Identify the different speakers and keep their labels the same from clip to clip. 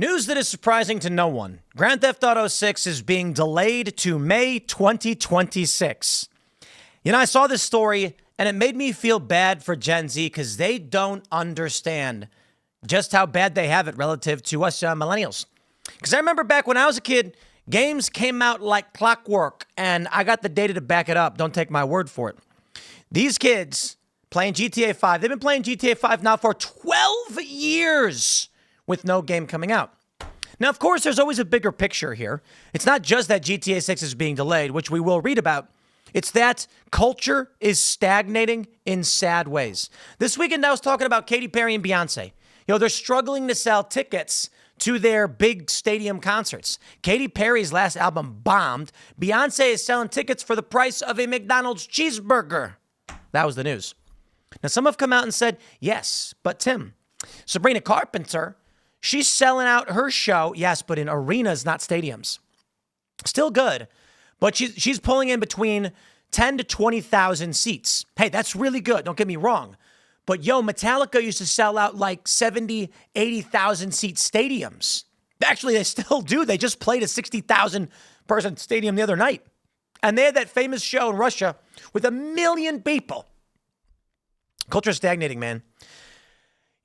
Speaker 1: News that is surprising to no one. Grand Theft Auto 6 is being delayed to May 2026. You know, I saw this story and it made me feel bad for Gen Z because they don't understand just how bad they have it relative to us millennials. Because I remember back when I was a kid, games came out like clockwork, and I got the data to back it up. Don't take my word for it. These kids playing GTA 5, they've been playing GTA 5 now for 12 years with no game coming out. Now, of course, there's always a bigger picture here. It's not just that GTA 6 is being delayed, which we will read about. It's that culture is stagnating in sad ways. This weekend, I was talking about Katy Perry and Beyonce. You know, they're struggling to sell tickets to their big stadium concerts. Katy Perry's last album bombed. Beyonce is selling tickets for the price of a McDonald's cheeseburger. That was the news. Now, some have come out and said, yes, but Tim, Sabrina Carpenter, she's selling out her show, yes, but in arenas, not stadiums. Still good, but she's pulling in between 10 to 20,000 seats. Hey, that's really good, don't get me wrong. But yo, Metallica used to sell out like 70, 80,000 seat stadiums. Actually, they still do. They just played a 60,000 person stadium the other night. And they had that famous show in Russia with 1 million people. Culture is stagnating, man.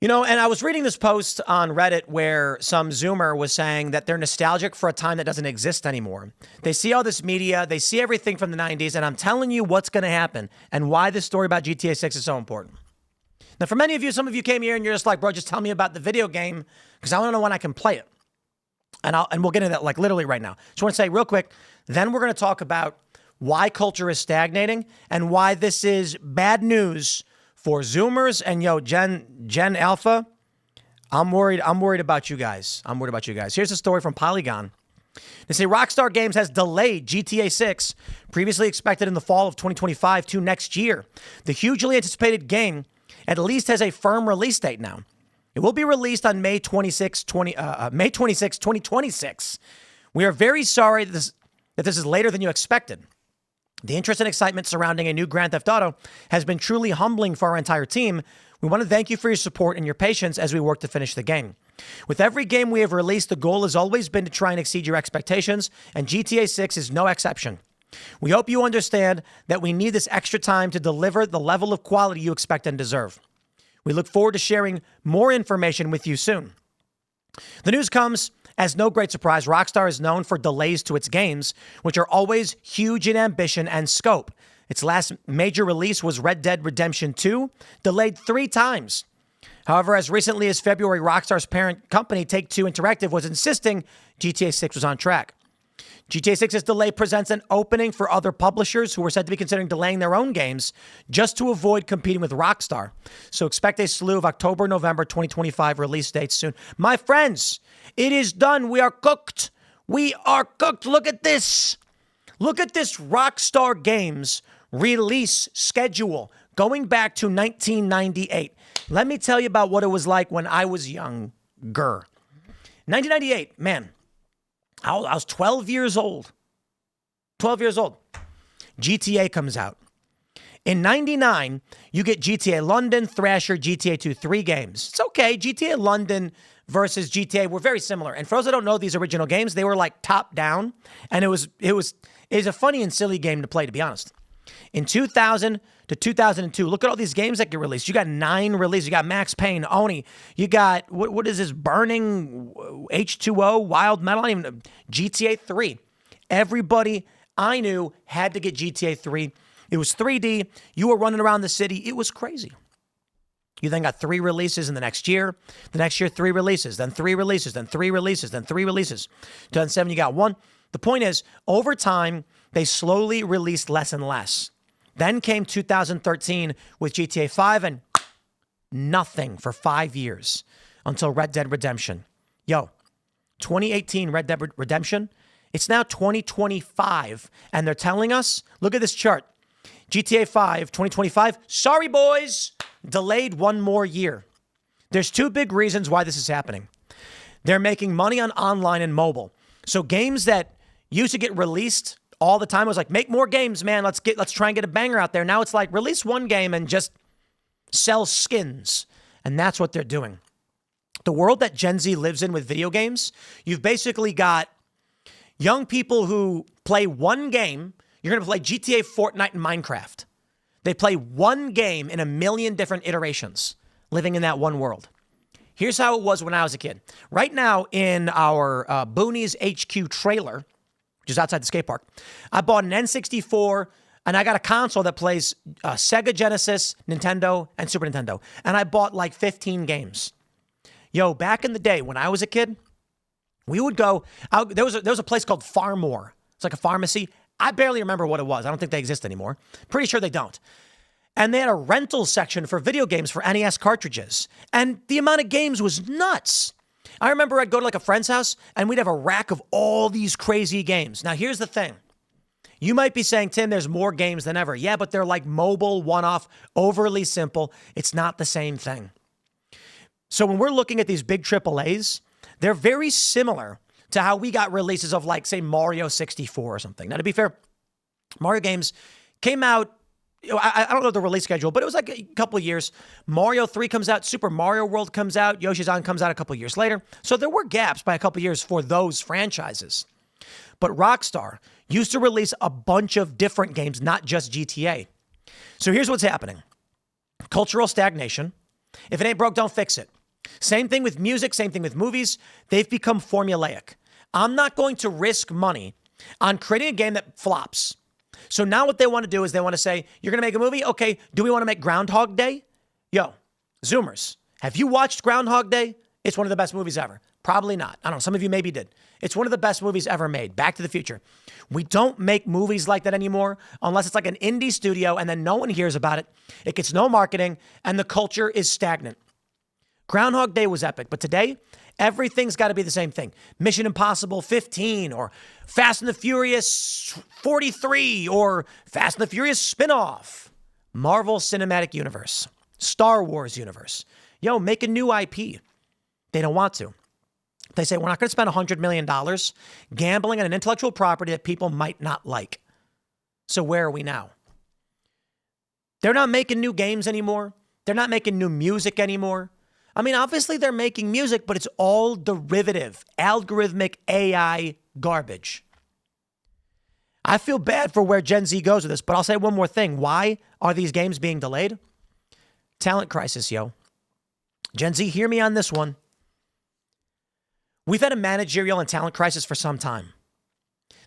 Speaker 1: You know, and I was reading this post on Reddit where some Zoomer was saying that they're nostalgic for a time that doesn't exist anymore. They see all this media, they see everything from the 90s, and I'm telling you what's going to happen and why this story about GTA 6 is so important. Now, for many of you, some of you came here and you're just like, bro, just tell me about the video game because I want to know when I can play it. And we'll get into that like literally right now. Just want to say real quick, then we're going to talk about why culture is stagnating and why this is bad news for Zoomers and Gen Alpha. I'm worried about you guys. Here's a story from Polygon. They say Rockstar Games has delayed GTA 6, previously expected in the fall of 2025 to next year. The hugely anticipated game at least has a firm release date now. It will be released on May 26, 2026. We are very sorry that this is later than you expected. The interest and excitement surrounding a new Grand Theft Auto has been truly humbling for our entire team. We want to thank you for your support and your patience as we work to finish the game. With every game we have released, the goal has always been to try and exceed your expectations, and GTA 6 is no exception. We hope you understand that we need this extra time to deliver the level of quality you expect and deserve. We look forward to sharing more information with you soon. The news comes as no great surprise. Rockstar is known for delays to its games, which are always huge in ambition and scope. Its last major release was Red Dead Redemption 2, delayed 3 times. However, as recently as February, Rockstar's parent company, Take-Two Interactive, was insisting GTA 6 was on track. GTA 6's delay presents an opening for other publishers who were said to be considering delaying their own games just to avoid competing with Rockstar. So expect a slew of October, November 2025 release dates soon. My friends, it is done. We are cooked. We are cooked. Look at this. Look at this Rockstar Games release schedule going back to 1998. Let me tell you about what it was like when I was younger. 1998, man. I was 12 years old. 12 years old. GTA comes out. In 99, you get GTA London, Thrasher, GTA 2, 3 games. It's okay. GTA London versus GTA were very similar. And for those that don't know these original games, they were like top down. And it was a funny and silly game to play, to be honest. In 2000 to 2002, look at all these games that get released. You got 9 releases. You got Max Payne, Oni. You got, what is this, Burning, H2O, Wild Metal, GTA 3. Everybody I knew had to get GTA 3. It was 3D. You were running around the city. It was crazy. You then got 3 releases in the next year. The next year, 3 releases, then 3 releases, then 3 releases, then 3 releases. 2007, you got 1. The point is, over time, they slowly released less and less. Then came 2013 with GTA 5 and nothing for 5 years until Red Dead Redemption. Yo, 2018 Red Dead Redemption, it's now 2025, and they're telling us, look at this chart. GTA 5, 2025, sorry boys, delayed 1 more year. There's 2 big reasons why this is happening. They're making money on online and mobile. So games that used to get released all the time, it was like, make more games, man. Let's try and get a banger out there. Now it's like, release 1 game and just sell skins. And that's what they're doing. The world that Gen Z lives in with video games, you've basically got young people who play one game. You're going to play GTA, Fortnite, and Minecraft. They play one game in a million different iterations, living in that one world. Here's how it was when I was a kid. Right now in our Boonies HQ trailer, which is outside the skate park, I bought an N64, and I got a console that plays Sega Genesis, Nintendo, and Super Nintendo. And I bought like 15 games. Yo, back in the day when I was a kid, we would go out. There was a place called Farmore. It's like a pharmacy. I barely remember what it was. I don't think they exist anymore. Pretty sure they don't. And they had a rental section for video games for NES cartridges. And the amount of games was nuts. I remember I'd go to like a friend's house and we'd have a rack of all these crazy games. Now, here's the thing. You might be saying, Tim, there's more games than ever. Yeah, but they're like mobile, one-off, overly simple. It's not the same thing. So when we're looking at these big AAAs, they're very similar to how we got releases of like, say, Mario 64 or something. Now, to be fair, Mario games came out, I don't know the release schedule, but it was like a couple of years. Mario 3 comes out, Super Mario World comes out, Yoshi's Island comes out a couple of years later. So there were gaps by a couple of years for those franchises. But Rockstar used to release a bunch of different games, not just GTA. So here's what's happening. Cultural stagnation. If it ain't broke, don't fix it. Same thing with music, same thing with movies. They've become formulaic. I'm not going to risk money on creating a game that flops. So now what they want to do is they want to say, you're going to make a movie? Okay, do we want to make Groundhog Day? Yo, Zoomers, have you watched Groundhog Day? It's one of the best movies ever. Probably not. I don't know. Some of you maybe did. It's one of the best movies ever made. Back to the Future. We don't make movies like that anymore unless it's like an indie studio and then no one hears about it. It gets no marketing and the culture is stagnant. Groundhog Day was epic, but today, everything's got to be the same thing. Mission Impossible 15 or Fast and the Furious 43 or Fast and the Furious spinoff. Marvel Cinematic Universe. Star Wars universe. Yo, make a new IP. They don't want to. They say, we're not going to spend $100 million gambling on an intellectual property that people might not like. So where are we now? They're not making new games anymore. They're not making new music anymore. I mean, obviously they're making music, but it's all derivative, algorithmic AI garbage. I feel bad for where Gen Z goes with this, but I'll say one more thing. Why are these games being delayed? Talent crisis, yo. Gen Z, hear me on this one. We've had a managerial and talent crisis for some time.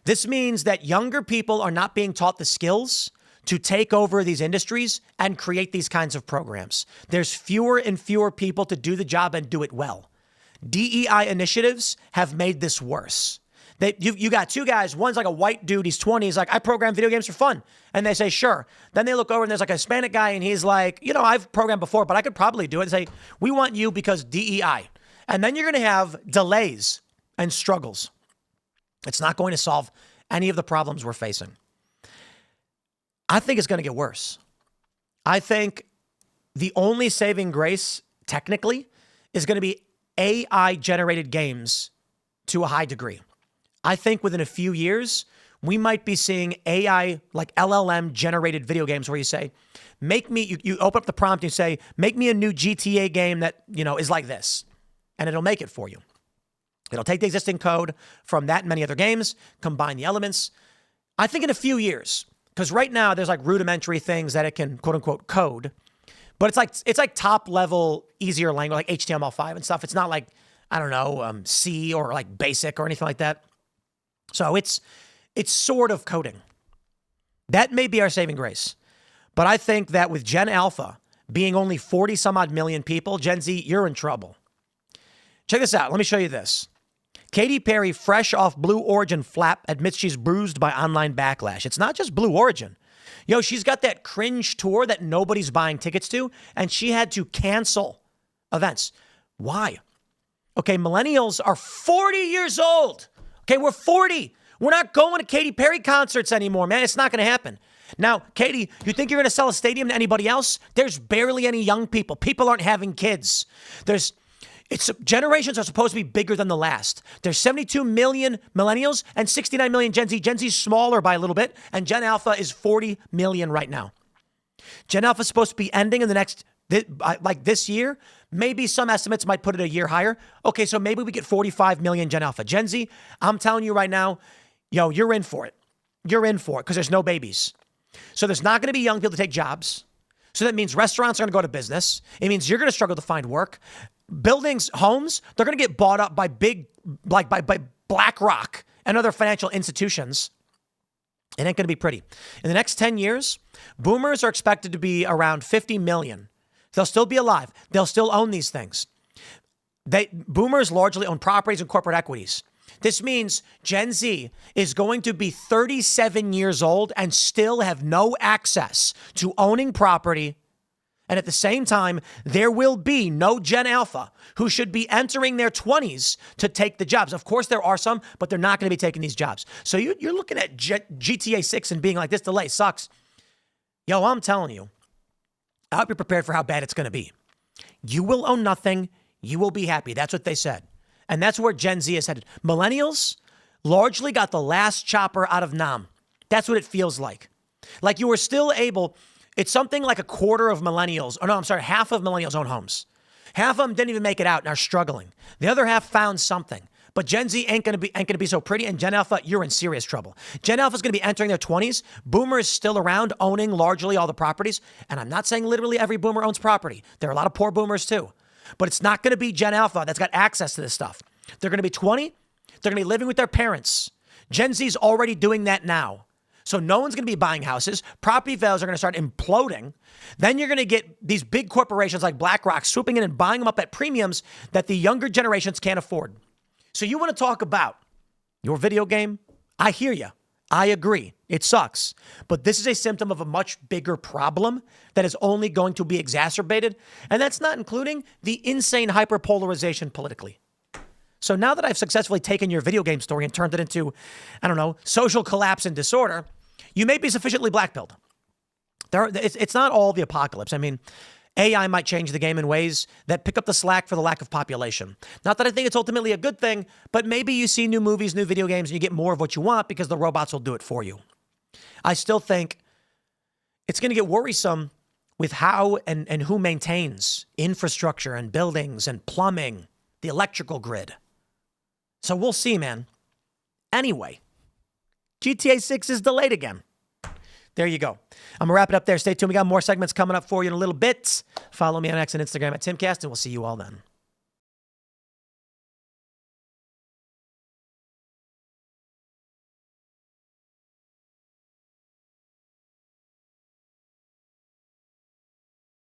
Speaker 1: This means that younger people are not being taught the skills to take over these industries and create these kinds of programs. There's fewer and fewer people to do the job and do it well. DEI initiatives have made this worse. You got two guys. One's like a white dude. He's 20. He's like, I program video games for fun. And they say, sure. Then they look over and there's like a Hispanic guy and he's like, you know, I've programmed before, but I could probably do it. And say, we want you because DEI. And then you're going to have delays and struggles. It's not going to solve any of the problems we're facing. I think it's going to get worse. I think the only saving grace, technically, is going to be AI-generated games to a high degree. I think within a few years, we might be seeing AI, like LLM-generated video games where you say, make me, you open up the prompt and you say, make me a new GTA game that, you know, is like this. And it'll make it for you. It'll take the existing code from that and many other games, combine the elements. I think in a few years, because right now there's like rudimentary things that it can quote unquote code, but it's like top level, easier language, like HTML5 and stuff. It's not like, I don't know, C or like basic or anything like that. So it's sort of coding. That may be our saving grace. But I think that with Gen Alpha being only 40 some odd million people, Gen Z, you're in trouble. Check this out. Let me show you this. Katy Perry, fresh off Blue Origin flap, admits she's bruised by online backlash. It's not just Blue Origin. Yo, she's got that cringe tour that nobody's buying tickets to, and she had to cancel events. Why? Okay, millennials are 40 years old. Okay, we're 40. We're not going to Katy Perry concerts anymore, man. It's not going to happen. Now, Katy, you think you're going to sell a stadium to anybody else? There's barely any young people. People aren't having kids. Generations are supposed to be bigger than the last. There's 72 million millennials and 69 million Gen Z. Gen Z's smaller by a little bit, and Gen Alpha is 40 million right now. Gen Alpha is supposed to be ending in the next Like this year, maybe some estimates might put it a year higher. Okay, so maybe we get 45 million Gen Alpha. Gen Z, I'm telling you right now, you're in for it. You're in for it because there's no babies. So there's not going to be young people to take jobs. So that means restaurants are going to go to business. It means you're going to struggle to find work. Buildings, homes, they're going to get bought up by by BlackRock and other financial institutions. It ain't going to be pretty. In the next 10 years, boomers are expected to be around 50 million. They'll still be alive. They'll still own these things. Boomers largely own properties and corporate equities. This means Gen Z is going to be 37 years old and still have no access to owning property. And at the same time, there will be no Gen Alpha who should be entering their 20s to take the jobs. Of course, there are some, but they're not going to be taking these jobs. So you're looking at GTA 6 and being like, this delay sucks. Yo, I'm telling you, I hope you're prepared for how bad it's going to be. You will own nothing. You will be happy. That's what they said. And that's where Gen Z is headed. Millennials largely got the last chopper out of Nam. That's what it feels like. Like you were still able... It's something like a quarter of millennials, half of millennials own homes. Half of them didn't even make it out and are struggling. The other half found something. But Gen Z ain't gonna be so pretty, and Gen Alpha, you're in serious trouble. Gen Alpha is gonna be entering their 20s. Boomers still around, owning largely all the properties. And I'm not saying literally every boomer owns property. There are a lot of poor boomers too. But it's not gonna be Gen Alpha that's got access to this stuff. They're gonna be 20. They're gonna be living with their parents. Gen Z's already doing that now. So no one's going to be buying houses. Property values are going to start imploding. Then you're going to get these big corporations like BlackRock swooping in and buying them up at premiums that the younger generations can't afford. So you want to talk about your video game? I hear you. I agree. It sucks. But this is a symptom of a much bigger problem that is only going to be exacerbated. And that's not including the insane hyperpolarization politically. So now that I've successfully taken your video game story and turned it into, social collapse and disorder, you may be sufficiently black-pilled. It's not all the apocalypse. I mean, AI might change the game in ways that pick up the slack for the lack of population. Not that I think it's ultimately a good thing, but maybe you see new movies, new video games, and you get more of what you want because the robots will do it for you. I still think it's going to get worrisome with how and who maintains infrastructure and buildings and plumbing, the electrical grid. So we'll see, man. Anyway, GTA 6 is delayed again. There you go. I'm going to wrap it up there. Stay tuned. We got more segments coming up for you in a little bit. Follow me on X and Instagram at Timcast, and we'll see you all then.